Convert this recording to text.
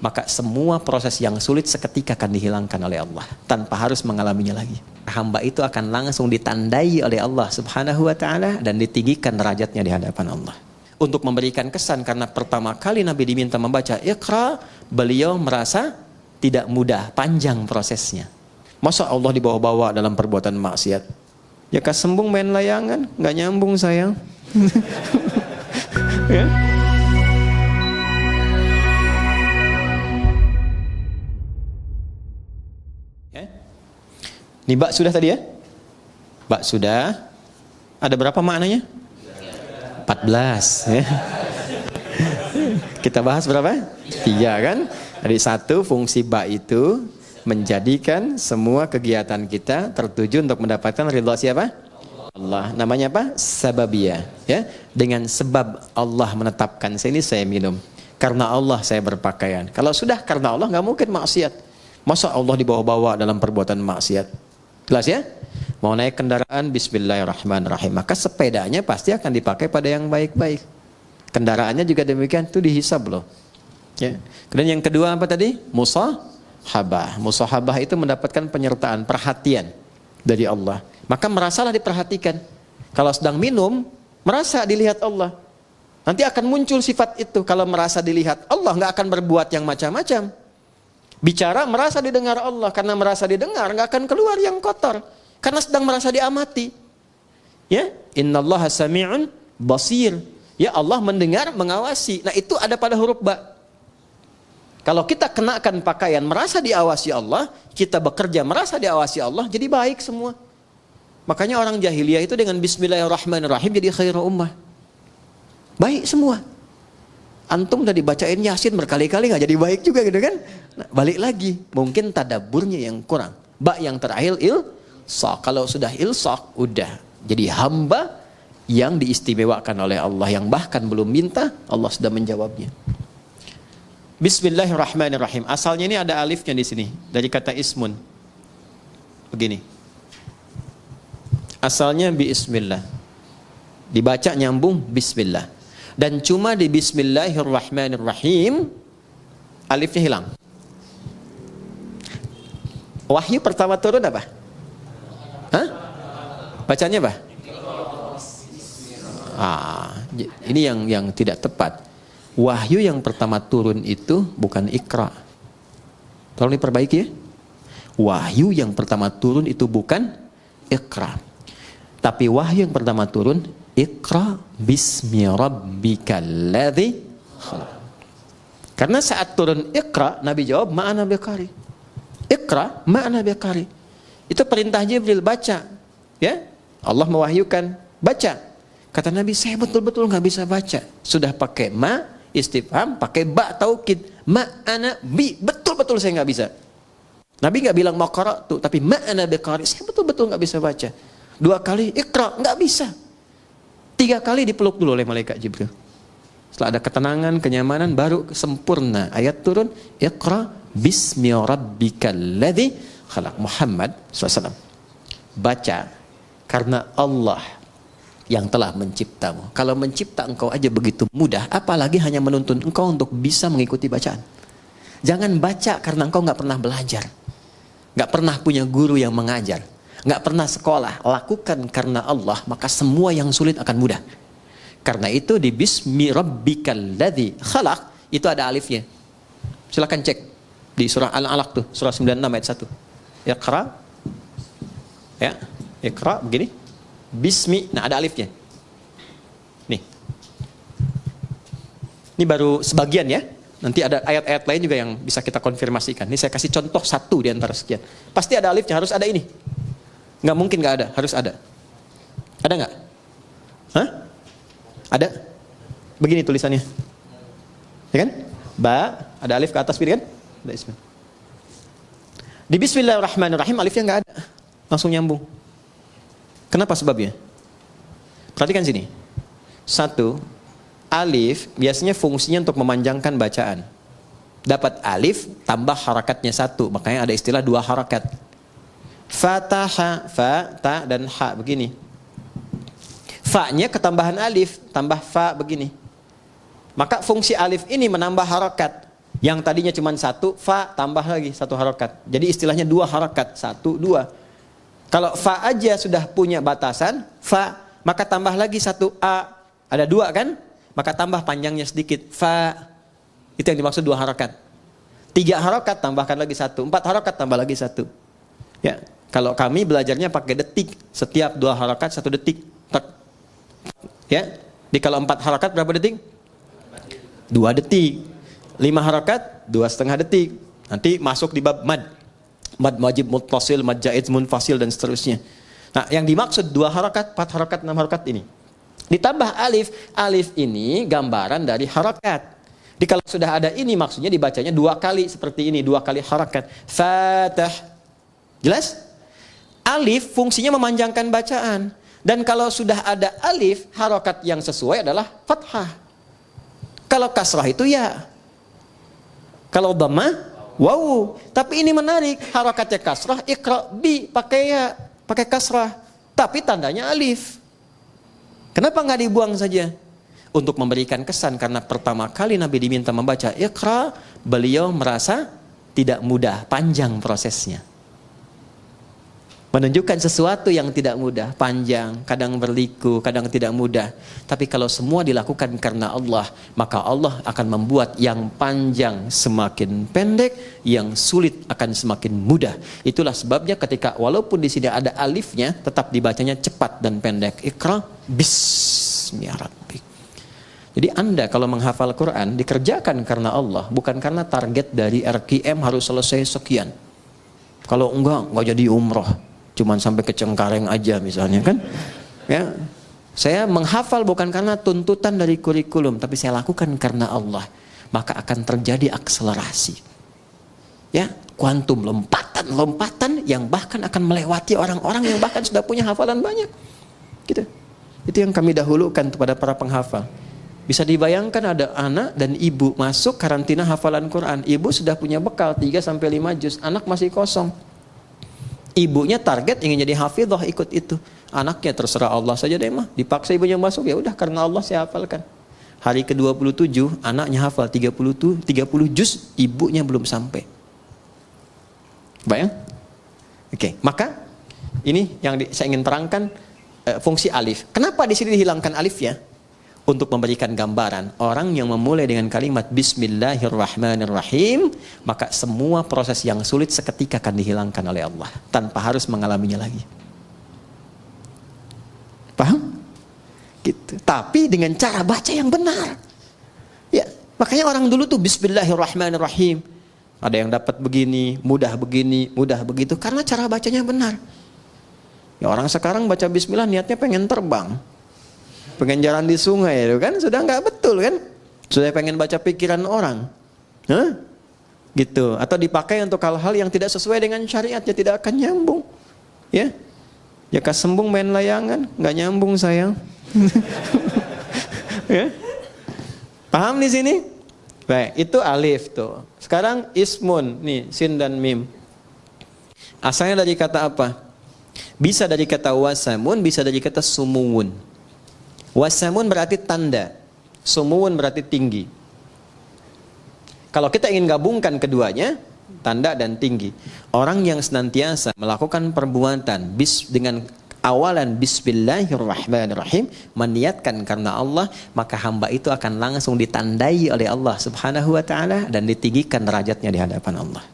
maka semua proses yang sulit seketika akan dihilangkan oleh Allah tanpa harus mengalaminya lagi. Hamba itu akan langsung ditandai oleh Allah Subhanahu wa taala dan ditinggikan derajatnya di hadapan Allah. Untuk memberikan kesan, karena pertama kali Nabi diminta membaca Iqra, beliau merasa tidak mudah, panjang prosesnya. Masa Allah dibawa-bawa dalam perbuatan maksiat? Ya kasembung main layangan, nggak nyambung sayang. Ya. Ini bak sudah tadi ya? Bak sudah. Ada berapa maknanya? 14 ya. Kita bahas berapa? 3 kan? Jadi 1, fungsi bak itu menjadikan semua kegiatan kita tertuju untuk mendapatkan ridha siapa? Allah. Namanya apa? Sababiyah ya. Dengan sebab Allah menetapkan saya minum. Karena Allah saya berpakaian. Kalau sudah karena Allah nggak mungkin maksiat. Masa Allah dibawa-bawa dalam perbuatan maksiat? Jelas ya? Mau naik kendaraan, bismillahirrahmanirrahim. Maka sepedanya pasti akan dipakai pada yang baik-baik. Kendaraannya juga demikian, itu dihisab loh. Ya. Kemudian yang kedua apa tadi? Musahabah. Musahabah itu mendapatkan penyertaan, perhatian dari Allah. Maka merasalah diperhatikan. Kalau sedang minum, merasa dilihat Allah. Nanti akan muncul sifat itu. Kalau merasa dilihat Allah, nggak akan berbuat yang macam-macam. Bicara merasa didengar Allah, karena merasa didengar nggak akan keluar yang kotor, karena sedang merasa diamati. Ya, innallaha sami'un basir. Ya, Allah mendengar, mengawasi. Nah, itu ada pada huruf ba. Kalau kita kenakan pakaian merasa diawasi Allah, kita bekerja merasa diawasi Allah, jadi baik semua. Makanya orang jahiliyah itu dengan bismillahirrahmanirrahim jadi khairu ummah. Baik semua. Antum udah dibacain Yasin berkali-kali nggak jadi baik juga gitu kan? Nah, balik lagi, mungkin tadaburnya yang kurang. Ba yang terakhir ilsaq. Kalau sudah ilsaq, udah jadi hamba yang diistimewakan oleh Allah, yang bahkan belum minta Allah sudah menjawabnya. Bismillahirrahmanirrahim. Asalnya ini ada alifnya di sini dari kata ismun. Begini. Asalnya bismillah. Dibaca nyambung bismillah. Dan cuma di bismillahirrahmanirrahim alifnya hilang. Wahyu pertama turun apa? Hah? Bacanya apa? Ini yang tidak tepat. Wahyu yang pertama turun itu bukan Iqra. Tolong diperbaiki ya. Wahyu yang pertama turun itu bukan Iqra. Tapi wahyu yang pertama turun Iqra bismi rabbikal ladzi khalaq. Karena saat turun Iqra, Nabi jawab ma'ana biqari. Iqra ma'ana biqari. Itu perintah Jibril, baca. Ya? Allah mewahyukan, baca. Kata Nabi, saya betul-betul nggak bisa baca. Sudah pakai ma istifham, pakai ba taukid. Ma'ana bi, betul-betul saya nggak bisa. Nabi nggak bilang mau qara'tu, tapi ma'ana biqari. Saya betul-betul nggak bisa baca. 2 kali Iqra, nggak bisa. 3 kali dipeluk dulu oleh malaikat Jibril. Setelah ada ketenangan, kenyamanan, baru sempurna ayat turun. Iqra bismi rabbikal ladzi khalaq. Muhammad SAW, baca karena Allah yang telah menciptamu. Kalau mencipta engkau aja begitu mudah, apalagi hanya menuntun engkau untuk bisa mengikuti bacaan. Jangan baca karena engkau nggak pernah belajar, nggak pernah punya guru yang mengajar, nggak pernah sekolah. Lakukan karena Allah, maka semua yang sulit akan mudah. Karena itu di bismi rabbikal ladzi khalaq itu ada alifnya. Silakan cek di surah Al-Alaq tuh, surah 96 ayat 1. Iqra. Ya, Iqra begini. Bismi, nah ada alifnya. Nih. Ini baru sebagian ya. Nanti ada ayat-ayat lain juga yang bisa kita konfirmasikan. Ini saya kasih contoh 1 di antara sekian. Pasti ada alifnya, harus ada ini. Nggak mungkin nggak ada, harus ada. Ada nggak? Hah? Ada? Begini tulisannya. Ya kan? Ba, ada alif ke atas begini kan? Ada ismi. Di bismillahirrahmanirrahim alifnya nggak ada. Langsung nyambung. Kenapa sebabnya? Perhatikan sini. 1, alif biasanya fungsinya untuk memanjangkan bacaan. Dapat alif tambah harakatnya 1, makanya ada istilah 2 harakat. Fataha, fa, ta, dan ha begini. Fa-nya ketambahan alif, tambah fa begini. Maka fungsi alif ini menambah harakat. Yang tadinya cuma satu, fa tambah lagi satu harokat. Jadi istilahnya dua harokat, satu, dua. Kalau fa aja sudah punya batasan, fa, maka tambah lagi satu a. Ada dua kan? Maka tambah panjangnya sedikit, fa. Itu yang dimaksud dua harokat. 3 harokat tambahkan lagi satu, 4 harokat tambah lagi satu. Ya, kalau kami belajarnya pakai detik, setiap 2 harokat 1 detik. Tak. Ya, di kalau 4 harokat berapa detik? 2 detik. 5 harokat 2,5 detik. Nanti masuk di bab mad. Mad wajib muttasil, mad jaiz munfasil dan seterusnya. Nah, yang dimaksud 2 harokat, 4 harokat, 6 harokat ini. Ditambah alif, alif ini gambaran dari harokat. Jadi kalau sudah ada ini maksudnya dibacanya 2 kali seperti ini, 2 kali harakat. Fatah. Jelas? Alif fungsinya memanjangkan bacaan. Dan kalau sudah ada alif, harakat yang sesuai adalah fathah. Kalau kasrah itu ya. Kalau dhammah, waw. Tapi ini menarik, harakatnya kasrah, iqra bi pakai ya, pakai kasrah. Tapi tandanya alif. Kenapa nggak dibuang saja? Untuk memberikan kesan, karena pertama kali Nabi diminta membaca Iqra, beliau merasa tidak mudah, panjang prosesnya. Menunjukkan sesuatu yang tidak mudah, panjang, kadang berliku, kadang tidak mudah. Tapi kalau semua dilakukan karena Allah, maka Allah akan membuat yang panjang semakin pendek, yang sulit akan semakin mudah. Itulah sebabnya ketika walaupun di sini ada alifnya, tetap dibacanya cepat dan pendek. Iqra bismillahirrahmanirrahim. Jadi Anda kalau menghafal Quran dikerjakan karena Allah, bukan karena target dari RKM harus selesai sekian. Kalau enggak jadi umroh, cuman sampai ke Cengkareng aja misalnya kan. Ya, saya menghafal bukan karena tuntutan dari kurikulum, tapi saya lakukan karena Allah. Maka akan terjadi akselerasi. Ya, kuantum, lompatan yang bahkan akan melewati orang-orang yang bahkan sudah punya hafalan banyak. Gitu. Itu yang kami dahulukan kepada para penghafal. Bisa dibayangkan ada anak dan ibu masuk karantina hafalan Quran. Ibu sudah punya bekal 3-5 juz, anak masih kosong. Ibunya target ingin jadi hafidhah, ikut itu. Anaknya terserah Allah saja deh mah. Dipaksa ibunya masuk, ya udah karena Allah saya hafalkan. Hari ke-27 anaknya hafal 30 juz, ibunya belum sampai. Bayang? Oke, maka ini yang saya ingin terangkan fungsi alif. Kenapa di sini dihilangkan alif ya? Untuk memberikan gambaran, orang yang memulai dengan kalimat Bismillahirrahmanirrahim, maka semua proses yang sulit seketika akan dihilangkan oleh Allah tanpa harus mengalaminya lagi. Paham? Gitu. Tapi dengan cara baca yang benar. Ya, makanya orang dulu tuh Bismillahirrahmanirrahim. Ada yang dapat begini, mudah begitu, karena cara bacanya benar. Ya, orang sekarang baca Bismillah niatnya pengen terbang. Pengen jalan di sungai itu kan sudah nggak betul kan, sudah pengen baca pikiran orang, gitu, atau dipakai untuk hal-hal yang tidak sesuai dengan syariatnya, tidak akan nyambung, ya kasembung main layangan nggak nyambung sayang. Ya, paham di sini? Baik, itu alif tuh. Sekarang ismun nih, sin dan mim, asalnya dari kata apa? Bisa dari kata wasamun, bisa dari kata sumuwun. Wasamun berarti tanda, sumuwun berarti tinggi. Kalau kita ingin gabungkan keduanya, tanda dan tinggi. Orang yang senantiasa melakukan perbuatan dengan awalan Bismillahirrahmanirrahim, meniatkan karena Allah, maka hamba itu akan langsung ditandai oleh Allah Subhanahu wa taala dan ditinggikan derajatnya di hadapan Allah.